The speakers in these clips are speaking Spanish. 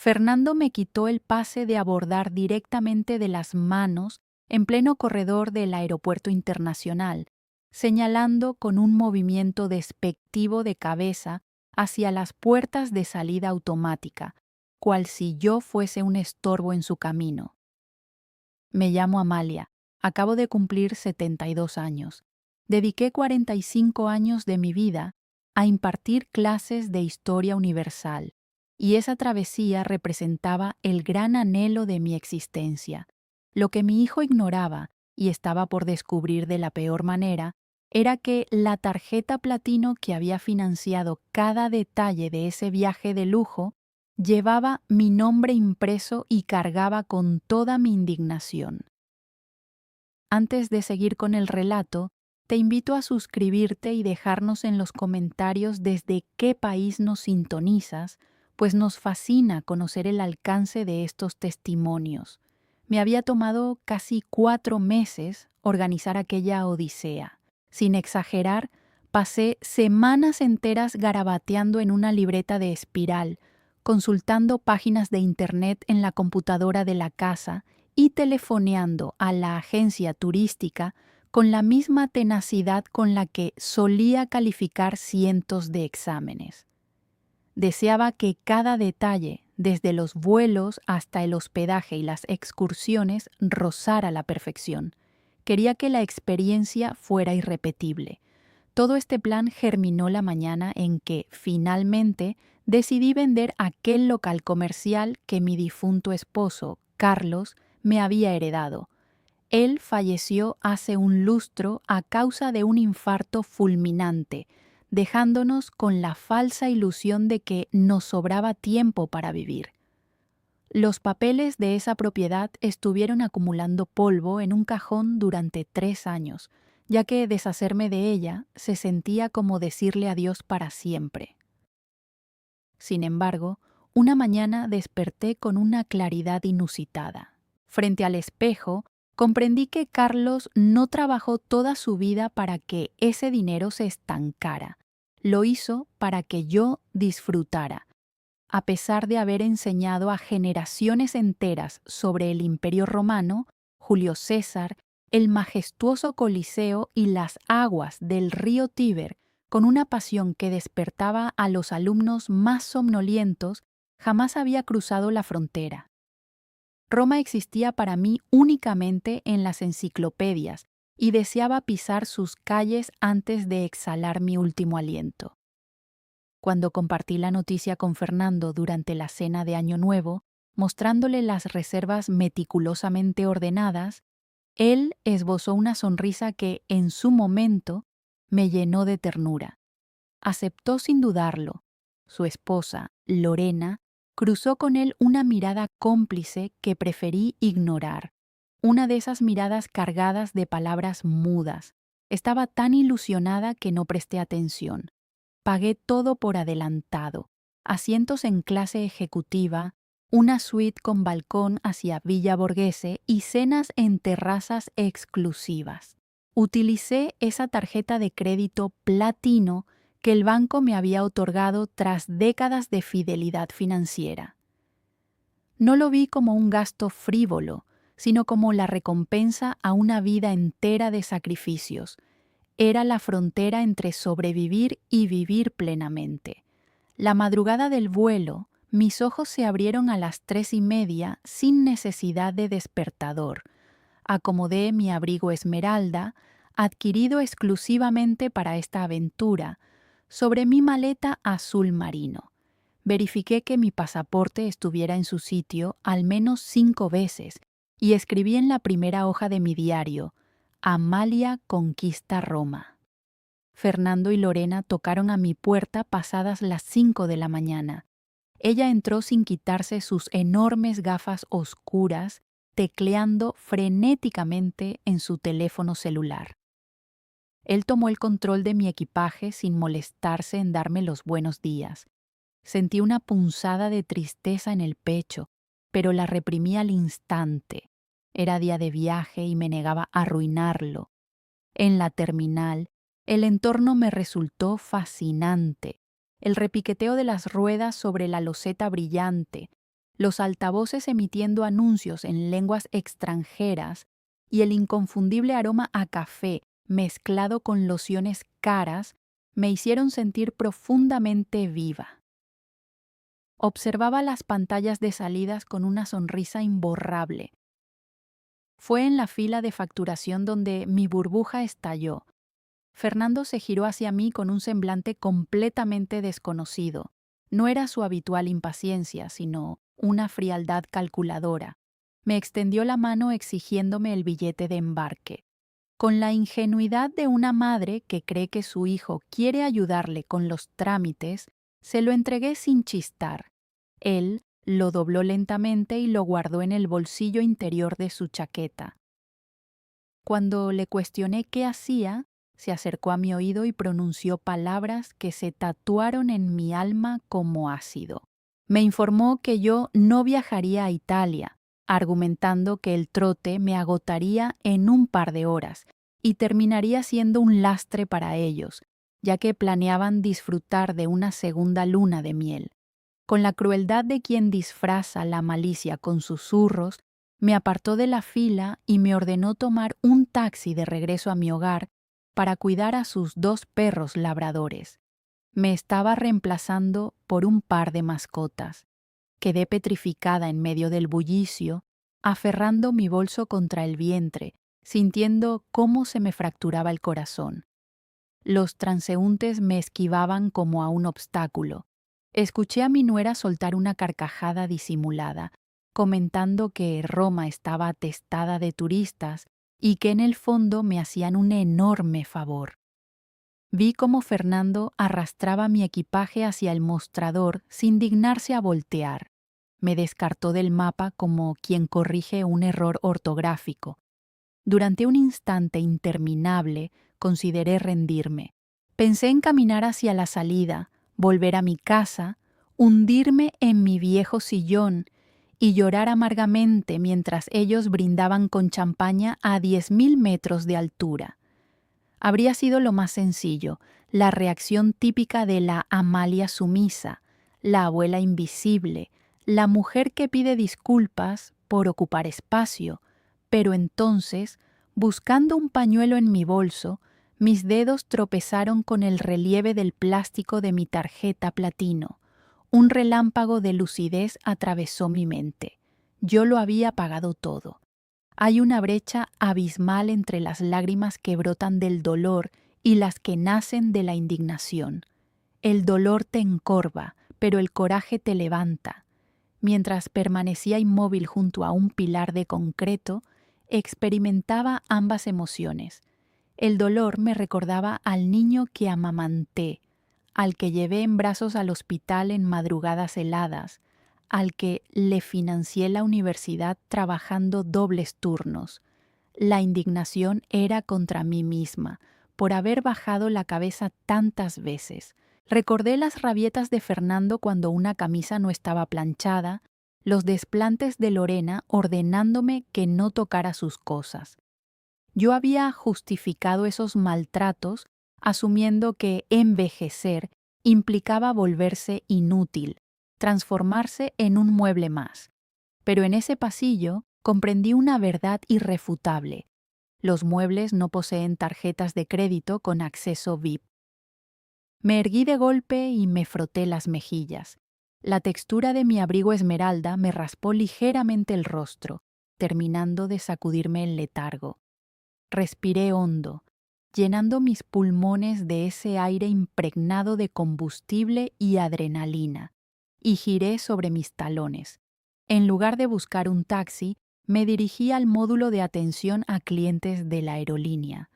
Fernando me quitó el pase de abordar directamente de las manos en pleno corredor del aeropuerto internacional, señalando con un movimiento despectivo de cabeza hacia las puertas de salida automática, cual si yo fuese un estorbo en su camino. Me llamo Amalia, acabo de cumplir 72 años. Dediqué 45 años de mi vida a impartir clases de historia universal, y esa travesía representaba el gran anhelo de mi existencia. Lo que mi hijo ignoraba, y estaba por descubrir de la peor manera, era que la tarjeta platino que había financiado cada detalle de ese viaje de lujo llevaba mi nombre impreso y cargaba con toda mi indignación. Antes de seguir con el relato, te invito a suscribirte y dejarnos en los comentarios desde qué país nos sintonizas, pues nos fascina conocer el alcance de estos testimonios. Me había tomado casi 4 meses organizar aquella odisea. Sin exagerar, pasé semanas enteras garabateando en una libreta de espiral, consultando páginas de internet en la computadora de la casa y telefoneando a la agencia turística con la misma tenacidad con la que solía calificar cientos de exámenes. Deseaba que cada detalle, desde los vuelos hasta el hospedaje y las excursiones, rozara la perfección. Quería que la experiencia fuera irrepetible. Todo este plan germinó la mañana en que, finalmente, decidí vender aquel local comercial que mi difunto esposo, Carlos, me había heredado. Él falleció hace un lustro a causa de un infarto fulminante, dejándonos con la falsa ilusión de que nos sobraba tiempo para vivir. Los papeles de esa propiedad estuvieron acumulando polvo en un cajón durante 3 años, ya que deshacerme de ella se sentía como decirle adiós para siempre. Sin embargo, una mañana desperté con una claridad inusitada. Frente al espejo, comprendí que Carlos no trabajó toda su vida para que ese dinero se estancara. Lo hizo para que yo disfrutara. A pesar de haber enseñado a generaciones enteras sobre el Imperio Romano, Julio César, el majestuoso Coliseo y las aguas del río Tíber, con una pasión que despertaba a los alumnos más somnolientos, jamás había cruzado la frontera. Roma existía para mí únicamente en las enciclopedias y deseaba pisar sus calles antes de exhalar mi último aliento. Cuando compartí la noticia con Fernando durante la cena de Año Nuevo, mostrándole las reservas meticulosamente ordenadas, él esbozó una sonrisa que, en su momento, me llenó de ternura. Aceptó sin dudarlo. Su esposa, Lorena, cruzó con él una mirada cómplice que preferí ignorar. Una de esas miradas cargadas de palabras mudas. Estaba tan ilusionada que no presté atención. Pagué todo por adelantado. Asientos en clase ejecutiva, una suite con balcón hacia Villa Borghese y cenas en terrazas exclusivas. Utilicé esa tarjeta de crédito platino que el banco me había otorgado tras décadas de fidelidad financiera. No lo vi como un gasto frívolo, sino como la recompensa a una vida entera de sacrificios. Era la frontera entre sobrevivir y vivir plenamente. La madrugada del vuelo, mis ojos se abrieron a las 3:30 sin necesidad de despertador. Acomodé mi abrigo esmeralda, adquirido exclusivamente para esta aventura, sobre mi maleta azul marino. Verifiqué que mi pasaporte estuviera en su sitio al menos 5 veces y escribí en la primera hoja de mi diario: Amalia conquista Roma. Fernando y Lorena tocaron a mi puerta pasadas las 5 de la mañana. Ella entró sin quitarse sus enormes gafas oscuras, tecleando frenéticamente en su teléfono celular. Él tomó el control de mi equipaje sin molestarse en darme los buenos días. Sentí una punzada de tristeza en el pecho, pero la reprimí al instante. Era día de viaje y me negaba a arruinarlo. En la terminal, el entorno me resultó fascinante. El repiqueteo de las ruedas sobre la loseta brillante, los altavoces emitiendo anuncios en lenguas extranjeras y el inconfundible aroma a café mezclado con lociones caras me hicieron sentir profundamente viva. Observaba las pantallas de salidas con una sonrisa imborrable. Fue en la fila de facturación donde mi burbuja estalló. Fernando se giró hacia mí con un semblante completamente desconocido. No era su habitual impaciencia, sino una frialdad calculadora. Me extendió la mano exigiéndome el billete de embarque. Con la ingenuidad de una madre que cree que su hijo quiere ayudarle con los trámites, se lo entregué sin chistar. Él lo dobló lentamente y lo guardó en el bolsillo interior de su chaqueta. Cuando le cuestioné qué hacía, se acercó a mi oído y pronunció palabras que se tatuaron en mi alma como ácido. Me informó que yo no viajaría a Italia, argumentando que el trote me agotaría en un par de horas y terminaría siendo un lastre para ellos, ya que planeaban disfrutar de una segunda luna de miel. Con la crueldad de quien disfraza la malicia con susurros, me apartó de la fila y me ordenó tomar un taxi de regreso a mi hogar para cuidar a sus 2 perros labradores. Me estaba reemplazando por un par de mascotas. Quedé petrificada en medio del bullicio, aferrando mi bolso contra el vientre, sintiendo cómo se me fracturaba el corazón. Los transeúntes me esquivaban como a un obstáculo. Escuché a mi nuera soltar una carcajada disimulada, comentando que Roma estaba atestada de turistas y que en el fondo me hacían un enorme favor. Vi cómo Fernando arrastraba mi equipaje hacia el mostrador sin dignarse a voltear. Me descartó del mapa como quien corrige un error ortográfico. Durante un instante interminable consideré rendirme. Pensé en caminar hacia la salida, volver a mi casa, hundirme en mi viejo sillón y llorar amargamente mientras ellos brindaban con champaña a 10.000 metros de altura. Habría sido lo más sencillo, la reacción típica de la Amalia sumisa, la abuela invisible, la mujer que pide disculpas por ocupar espacio, pero entonces, buscando un pañuelo en mi bolso, mis dedos tropezaron con el relieve del plástico de mi tarjeta platino. Un relámpago de lucidez atravesó mi mente. Yo lo había pagado todo. Hay una brecha abismal entre las lágrimas que brotan del dolor y las que nacen de la indignación. El dolor te encorva, pero el coraje te levanta. Mientras permanecía inmóvil junto a un pilar de concreto, experimentaba ambas emociones. El dolor me recordaba al niño que amamanté, al que llevé en brazos al hospital en madrugadas heladas, al que le financié la universidad trabajando dobles turnos. La indignación era contra mí misma, por haber bajado la cabeza tantas veces. Recordé las rabietas de Fernando cuando una camisa no estaba planchada, los desplantes de Lorena ordenándome que no tocara sus cosas. Yo había justificado esos maltratos asumiendo que envejecer implicaba volverse inútil, transformarse en un mueble más. Pero en ese pasillo comprendí una verdad irrefutable. Los muebles no poseen tarjetas de crédito con acceso VIP. Me erguí de golpe y me froté las mejillas. La textura de mi abrigo esmeralda me raspó ligeramente el rostro, terminando de sacudirme el letargo. Respiré hondo, llenando mis pulmones de ese aire impregnado de combustible y adrenalina, y giré sobre mis talones. En lugar de buscar un taxi, me dirigí al módulo de atención a clientes de la aerolínea.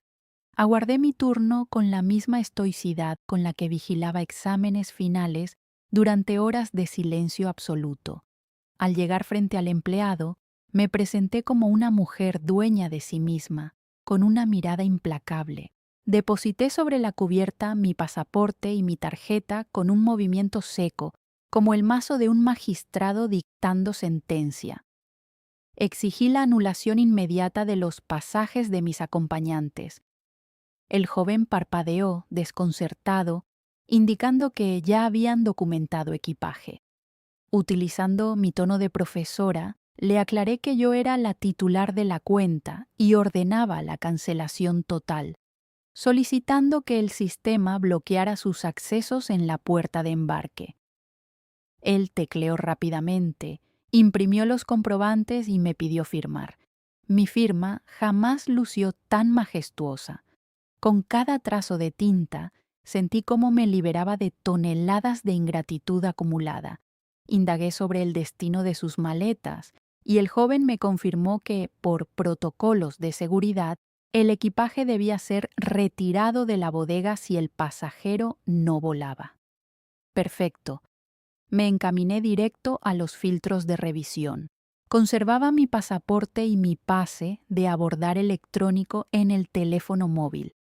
Aguardé mi turno con la misma estoicidad con la que vigilaba exámenes finales durante horas de silencio absoluto. Al llegar frente al empleado, me presenté como una mujer dueña de sí misma, con una mirada implacable. Deposité sobre la cubierta mi pasaporte y mi tarjeta con un movimiento seco, como el mazo de un magistrado dictando sentencia. Exigí la anulación inmediata de los pasajes de mis acompañantes. El joven parpadeó, desconcertado, indicando que ya habían documentado equipaje. Utilizando mi tono de profesora, le aclaré que yo era la titular de la cuenta y ordenaba la cancelación total, solicitando que el sistema bloqueara sus accesos en la puerta de embarque. Él tecleó rápidamente, imprimió los comprobantes y me pidió firmar. Mi firma jamás lució tan majestuosa. Con cada trazo de tinta, sentí cómo me liberaba de toneladas de ingratitud acumulada. Indagué sobre el destino de sus maletas y el joven me confirmó que, por protocolos de seguridad, el equipaje debía ser retirado de la bodega si el pasajero no volaba. Perfecto. Me encaminé directo a los filtros de revisión. Conservaba mi pasaporte y mi pase de abordar electrónico en el teléfono móvil,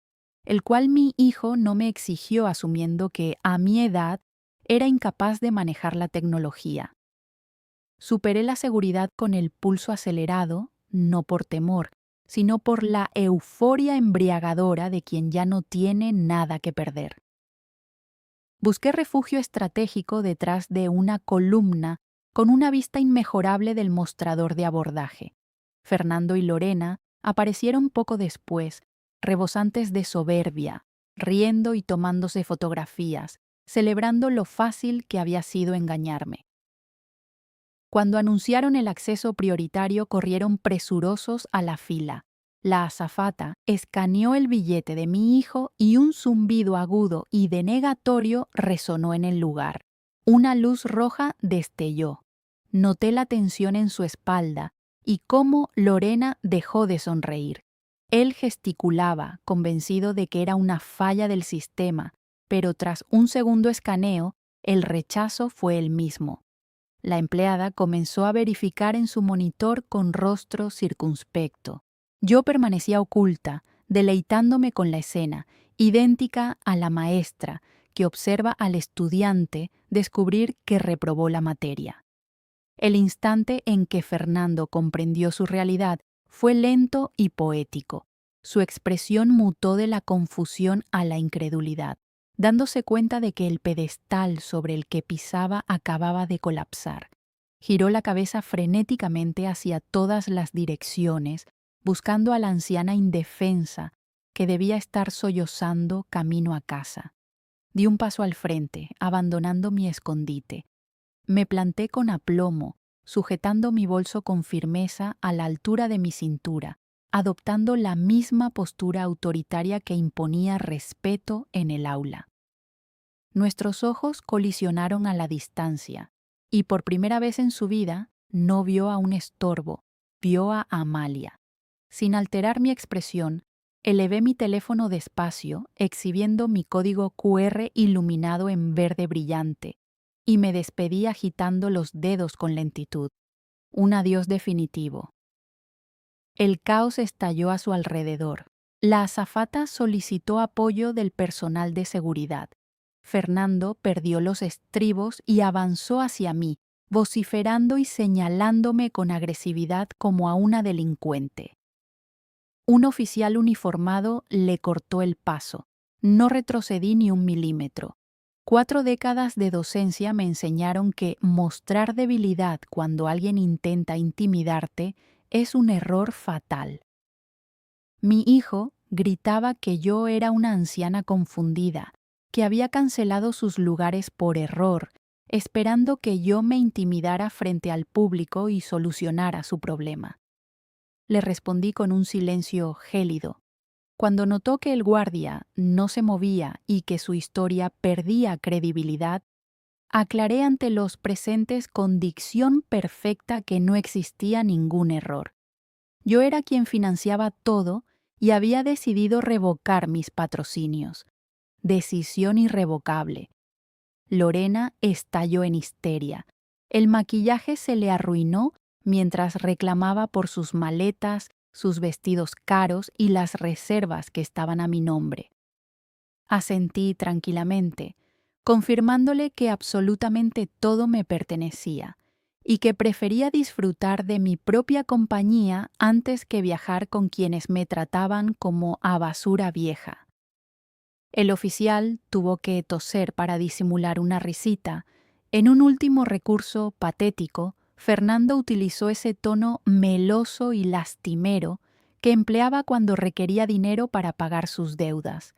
el cual mi hijo no me exigió asumiendo que, a mi edad, era incapaz de manejar la tecnología. Superé la seguridad con el pulso acelerado, no por temor, sino por la euforia embriagadora de quien ya no tiene nada que perder. Busqué refugio estratégico detrás de una columna con una vista inmejorable del mostrador de abordaje. Fernando y Lorena aparecieron poco después, rebosantes de soberbia, riendo y tomándose fotografías, celebrando lo fácil que había sido engañarme. Cuando anunciaron el acceso prioritario, corrieron presurosos a la fila. La azafata escaneó el billete de mi hijo y un zumbido agudo y denegatorio resonó en el lugar. Una luz roja destelló. Noté la tensión en su espalda y cómo Lorena dejó de sonreír. Él gesticulaba, convencido de que era una falla del sistema, pero tras un segundo escaneo, el rechazo fue el mismo. La empleada comenzó a verificar en su monitor con rostro circunspecto. Yo permanecía oculta, deleitándome con la escena, idéntica a la maestra que observa al estudiante descubrir que reprobó la materia. El instante en que Fernando comprendió su realidad fue lento y poético. Su expresión mutó de la confusión a la incredulidad, dándose cuenta de que el pedestal sobre el que pisaba acababa de colapsar. Giró la cabeza frenéticamente hacia todas las direcciones, buscando a la anciana indefensa que debía estar sollozando camino a casa. Di un paso al frente, abandonando mi escondite. Me planté con aplomo, sujetando mi bolso con firmeza a la altura de mi cintura, adoptando la misma postura autoritaria que imponía respeto en el aula. Nuestros ojos colisionaron a la distancia, y por primera vez en su vida no vio a un estorbo, vio a Amalia. Sin alterar mi expresión, elevé mi teléfono despacio, exhibiendo mi código QR iluminado en verde brillante, y me despedí agitando los dedos con lentitud. Un adiós definitivo. El caos estalló a su alrededor. La azafata solicitó apoyo del personal de seguridad. Fernando perdió los estribos y avanzó hacia mí, vociferando y señalándome con agresividad como a una delincuente. Un oficial uniformado le cortó el paso. No retrocedí ni un milímetro. 4 décadas de docencia me enseñaron que mostrar debilidad cuando alguien intenta intimidarte es un error fatal. Mi hijo gritaba que yo era una anciana confundida, que había cancelado sus lugares por error, esperando que yo me intimidara frente al público y solucionara su problema. Le respondí con un silencio gélido. Cuando notó que el guardia no se movía y que su historia perdía credibilidad, aclaré ante los presentes con dicción perfecta que no existía ningún error. Yo era quien financiaba todo y había decidido revocar mis patrocinios. Decisión irrevocable. Lorena estalló en histeria. El maquillaje se le arruinó mientras reclamaba por sus maletas, sus vestidos caros y las reservas que estaban a mi nombre. Asentí tranquilamente, confirmándole que absolutamente todo me pertenecía y que prefería disfrutar de mi propia compañía antes que viajar con quienes me trataban como a basura vieja. El oficial tuvo que toser para disimular una risita En un último recurso patético, Fernando utilizó ese tono meloso y lastimero que empleaba cuando requería dinero para pagar sus deudas.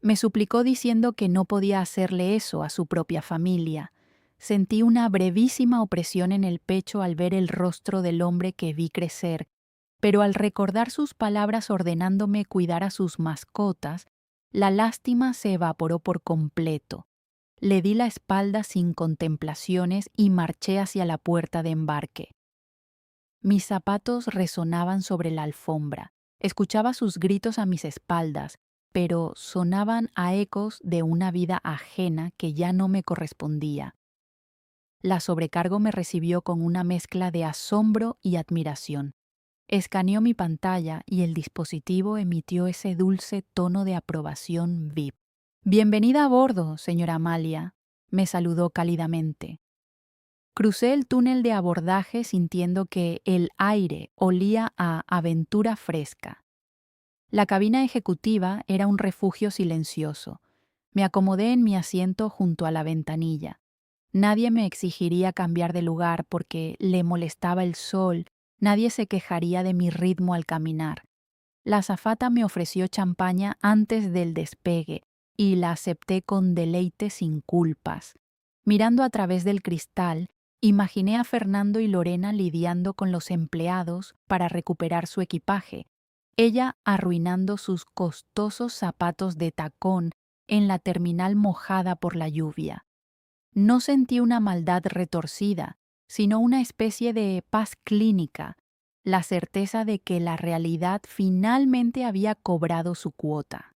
Me suplicó diciendo que no podía hacerle eso a su propia familia. Sentí una brevísima opresión en el pecho al ver el rostro del hombre que vi crecer, pero al recordar sus palabras ordenándome cuidar a sus mascotas, la lástima se evaporó por completo. Le di la espalda sin contemplaciones y marché hacia la puerta de embarque. Mis zapatos resonaban sobre la alfombra. Escuchaba sus gritos a mis espaldas, pero sonaban a ecos de una vida ajena que ya no me correspondía. La sobrecargo me recibió con una mezcla de asombro y admiración. Escaneó mi pantalla y el dispositivo emitió ese dulce tono de aprobación VIP. «Bienvenida a bordo, señora Amalia», me saludó cálidamente. Crucé el túnel de abordaje sintiendo que el aire olía a aventura fresca. La cabina ejecutiva era un refugio silencioso. Me acomodé en mi asiento junto a la ventanilla. Nadie me exigiría cambiar de lugar porque le molestaba el sol, nadie se quejaría de mi ritmo al caminar. La azafata me ofreció champaña antes del despegue y la acepté con deleite sin culpas. Mirando a través del cristal, imaginé a Fernando y Lorena lidiando con los empleados para recuperar su equipaje, ella arruinando sus costosos zapatos de tacón en la terminal mojada por la lluvia. No sentí una maldad retorcida, sino una especie de paz clínica, la certeza de que la realidad finalmente había cobrado su cuota.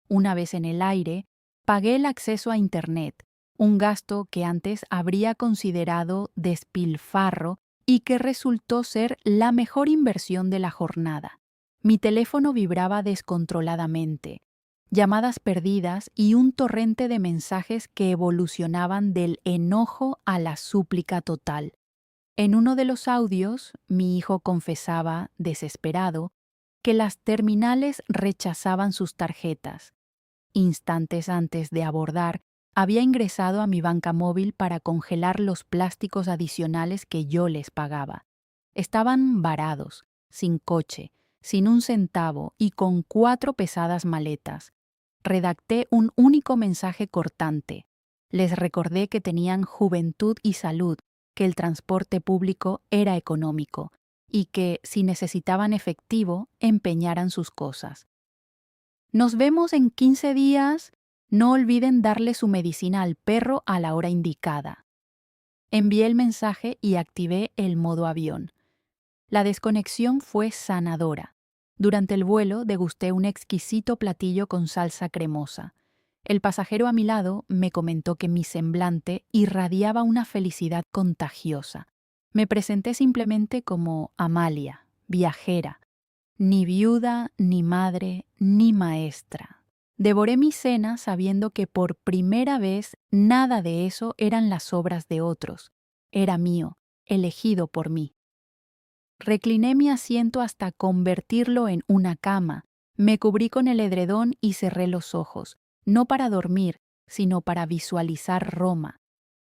Una vez en el aire, pagué el acceso a Internet, un gasto que antes habría considerado despilfarro y que resultó ser la mejor inversión de la jornada. Mi teléfono vibraba descontroladamente, llamadas perdidas y un torrente de mensajes que evolucionaban del enojo a la súplica total. En uno de los audios, mi hijo confesaba, desesperado, que las terminales rechazaban sus tarjetas. Instantes antes de abordar, había ingresado a mi banca móvil para congelar los plásticos adicionales que yo les pagaba. Estaban varados, sin coche, sin un centavo y con 4 pesadas maletas. Redacté un único mensaje cortante. Les recordé que tenían juventud y salud, que el transporte público era económico y que, si necesitaban efectivo, empeñaran sus cosas. «Nos vemos en 15 días. No olviden darle su medicina al perro a la hora indicada». Envié el mensaje y activé el modo avión. La desconexión fue sanadora. Durante el vuelo degusté un exquisito platillo con salsa cremosa. El pasajero a mi lado me comentó que mi semblante irradiaba una felicidad contagiosa. Me presenté simplemente como Amalia, viajera, ni viuda, ni madre, ni maestra. Devoré mi cena sabiendo que por primera vez nada de eso eran las obras de otros. Era mío, elegido por mí. Recliné mi asiento hasta convertirlo en una cama. Me cubrí con el edredón y cerré los ojos, no para dormir, sino para visualizar Roma.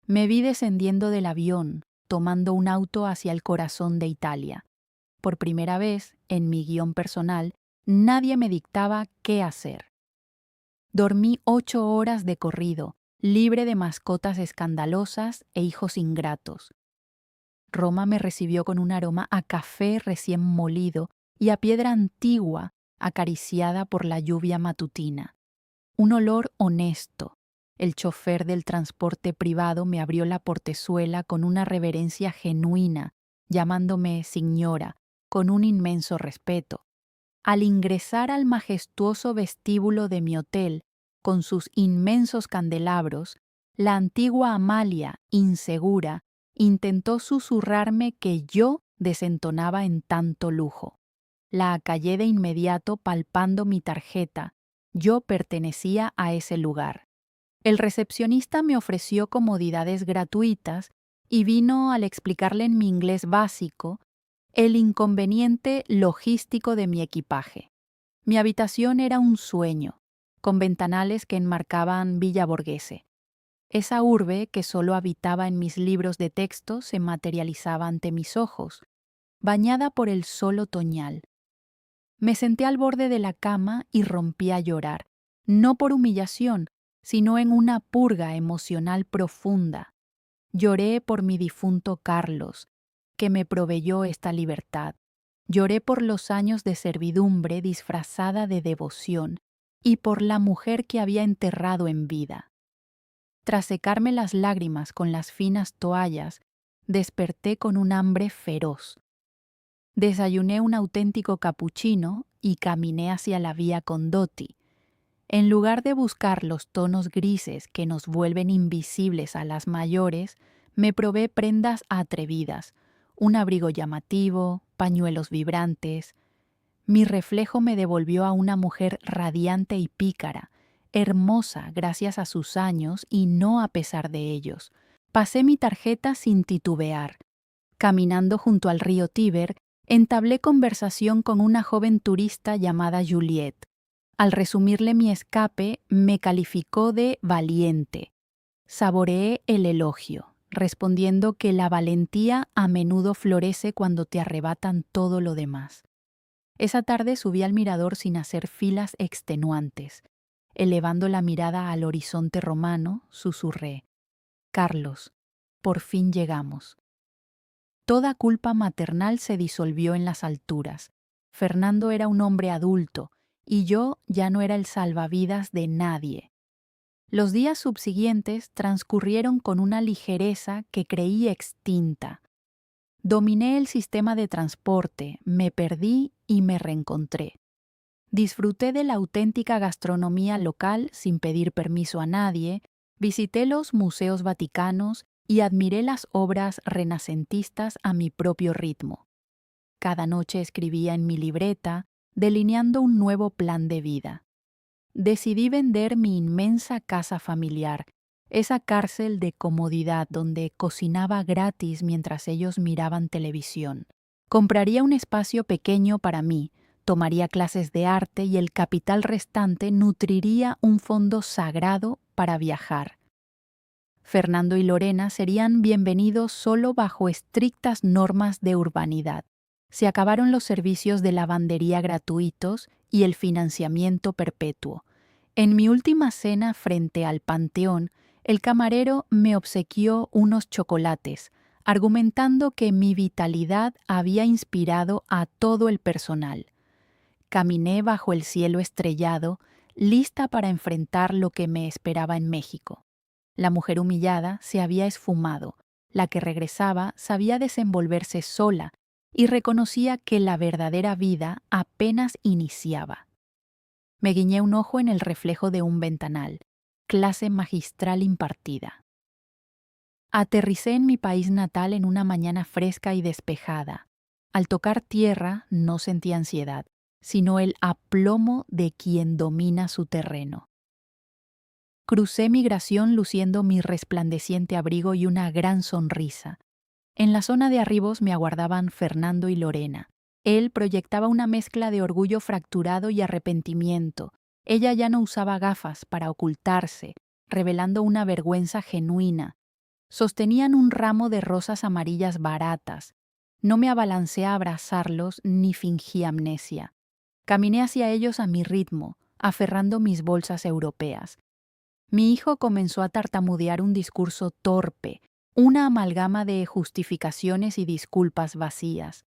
Me vi descendiendo del avión, tomando un auto hacia el corazón de Italia. Por primera vez, en mi guión personal, nadie me dictaba qué hacer. Dormí 8 horas de corrido, libre de mascotas escandalosas e hijos ingratos. Roma me recibió con un aroma a café recién molido y a piedra antigua acariciada por la lluvia matutina. Un olor honesto. El chofer del transporte privado me abrió la portezuela con una reverencia genuina, llamándome señora, con un inmenso respeto. Al ingresar al majestuoso vestíbulo de mi hotel, con sus inmensos candelabros, la antigua Amalia, insegura, intentó susurrarme que yo desentonaba en tanto lujo. La acallé de inmediato palpando mi tarjeta. Yo pertenecía a ese lugar. El recepcionista me ofreció comodidades gratuitas y vino al explicarle en mi inglés básico el inconveniente logístico de mi equipaje. Mi habitación era un sueño, con ventanales que enmarcaban Villa Borghese. Esa urbe que solo habitaba en mis libros de texto se materializaba ante mis ojos, bañada por el sol otoñal. Me senté al borde de la cama y rompí a llorar, no por humillación, sino en una purga emocional profunda. Lloré por mi difunto Carlos, que me proveyó esta libertad. Lloré por los años de servidumbre disfrazada de devoción y por la mujer que había enterrado en vida. Tras secarme las lágrimas con las finas toallas, desperté con un hambre feroz. Desayuné un auténtico capuchino y caminé hacia la vía Condotti. En lugar de buscar los tonos grises que nos vuelven invisibles a las mayores, me probé prendas atrevidas, un abrigo llamativo, pañuelos vibrantes. Mi reflejo me devolvió a una mujer radiante y pícara, hermosa gracias a sus años y no a pesar de ellos. Pasé mi tarjeta sin titubear. Caminando junto al río Tíber, entablé conversación con una joven turista llamada Juliette. Al resumirle mi escape, me calificó de valiente. Saboreé el elogio, respondiendo que la valentía a menudo florece cuando te arrebatan todo lo demás. Esa tarde subí al mirador sin hacer filas extenuantes. Elevando la mirada al horizonte romano, susurré: Carlos, por fin llegamos. Toda culpa maternal se disolvió en las alturas. Fernando era un hombre adulto, y yo ya no era el salvavidas de nadie. Los días subsiguientes transcurrieron con una ligereza que creí extinta. Dominé el sistema de transporte, me perdí y me reencontré. Disfruté de la auténtica gastronomía local sin pedir permiso a nadie, visité los museos vaticanos y admiré las obras renacentistas a mi propio ritmo. Cada noche escribía en mi libreta, delineando un nuevo plan de vida. Decidí vender mi inmensa casa familiar, esa cárcel de comodidad donde cocinaba gratis mientras ellos miraban televisión. Compraría un espacio pequeño para mí, tomaría clases de arte y el capital restante nutriría un fondo sagrado para viajar. Fernando y Lorena serían bienvenidos solo bajo estrictas normas de urbanidad. Se acabaron los servicios de lavandería gratuitos y el financiamiento perpetuo. En mi última cena frente al Panteón, el camarero me obsequió unos chocolates, argumentando que mi vitalidad había inspirado a todo el personal. Caminé bajo el cielo estrellado, lista para enfrentar lo que me esperaba en México. La mujer humillada se había esfumado, la que regresaba sabía desenvolverse sola y reconocía que la verdadera vida apenas iniciaba. Me guiñé un ojo en el reflejo de un ventanal, clase magistral impartida. Aterricé en mi país natal en una mañana fresca y despejada. Al tocar tierra no sentí ansiedad, sino el aplomo de quien domina su terreno. Crucé migración luciendo mi resplandeciente abrigo y una gran sonrisa. En la zona de arribos me aguardaban Fernando y Lorena. Él proyectaba una mezcla de orgullo fracturado y arrepentimiento. Ella ya no usaba gafas para ocultarse, revelando una vergüenza genuina. Sostenían un ramo de rosas amarillas baratas. No me abalancé a abrazarlos ni fingí amnesia. Caminé hacia ellos a mi ritmo, aferrando mis bolsas europeas. Mi hijo comenzó a tartamudear un discurso torpe, una amalgama de justificaciones y disculpas vacías.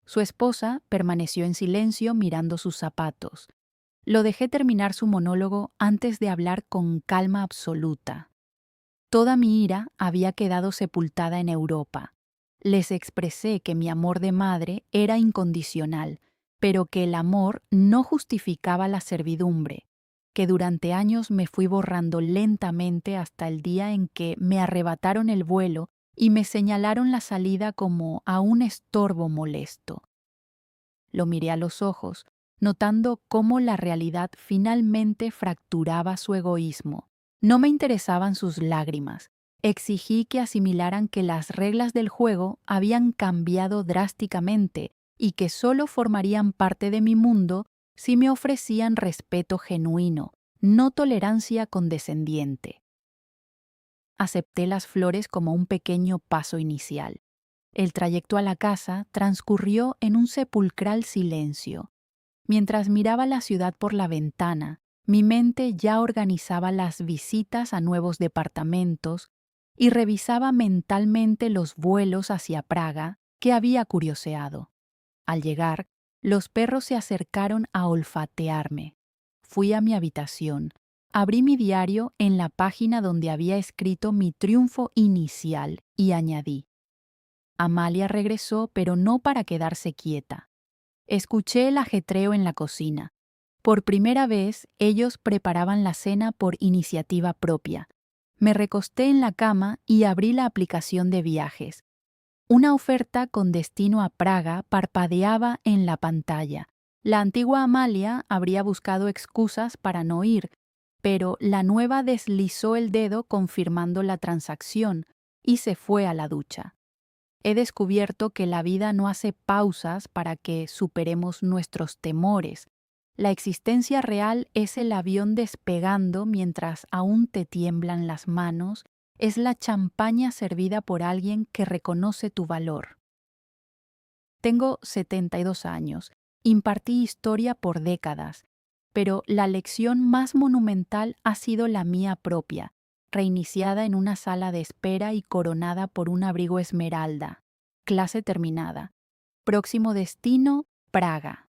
Su esposa permaneció en silencio mirando sus zapatos. Lo dejé terminar su monólogo antes de hablar con calma absoluta. Toda mi ira había quedado sepultada en Europa. Les expresé que mi amor de madre era incondicional, pero que el amor no justificaba la servidumbre, que durante años me fui borrando lentamente hasta el día en que me arrebataron el vuelo y me señalaron la salida como a un estorbo molesto. Lo miré a los ojos, notando cómo la realidad finalmente fracturaba su egoísmo. No me interesaban sus lágrimas. Exigí que asimilaran que las reglas del juego habían cambiado drásticamente y que solo formarían parte de mi mundo si me ofrecían respeto genuino, no tolerancia condescendiente. Acepté las flores como un pequeño paso inicial. El trayecto a la casa transcurrió en un sepulcral silencio. Mientras miraba la ciudad por la ventana, mi mente ya organizaba las visitas a nuevos departamentos y revisaba mentalmente los vuelos hacia Praga que había curioseado. Al llegar, los perros se acercaron a olfatearme. Fui a mi habitación. Abrí mi diario en la página donde había escrito mi triunfo inicial y añadí: Amalia regresó, pero no para quedarse quieta. Escuché el ajetreo en la cocina. Por primera vez, ellos preparaban la cena por iniciativa propia. Me recosté en la cama y abrí la aplicación de viajes. Una oferta con destino a Praga parpadeaba en la pantalla. La antigua Amalia habría buscado excusas para no ir, pero la nueva deslizó el dedo confirmando la transacción y se fue a la ducha. He descubierto que la vida no hace pausas para que superemos nuestros temores. La existencia real es el avión despegando mientras aún te tiemblan las manos, es la champaña servida por alguien que reconoce tu valor. Tengo 72 años, impartí historia por décadas, pero la lección más monumental ha sido la mía propia, reiniciada en una sala de espera y coronada por un abrigo esmeralda. Clase terminada. Próximo destino, Praga.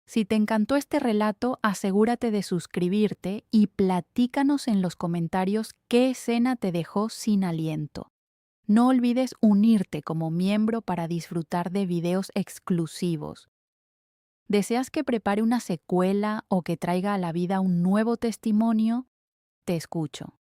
Si te encantó este relato, asegúrate de suscribirte y platícanos en los comentarios qué escena te dejó sin aliento. No olvides unirte como miembro para disfrutar de videos exclusivos. ¿Deseas que prepare una secuela o que traiga a la vida un nuevo testimonio? Te escucho.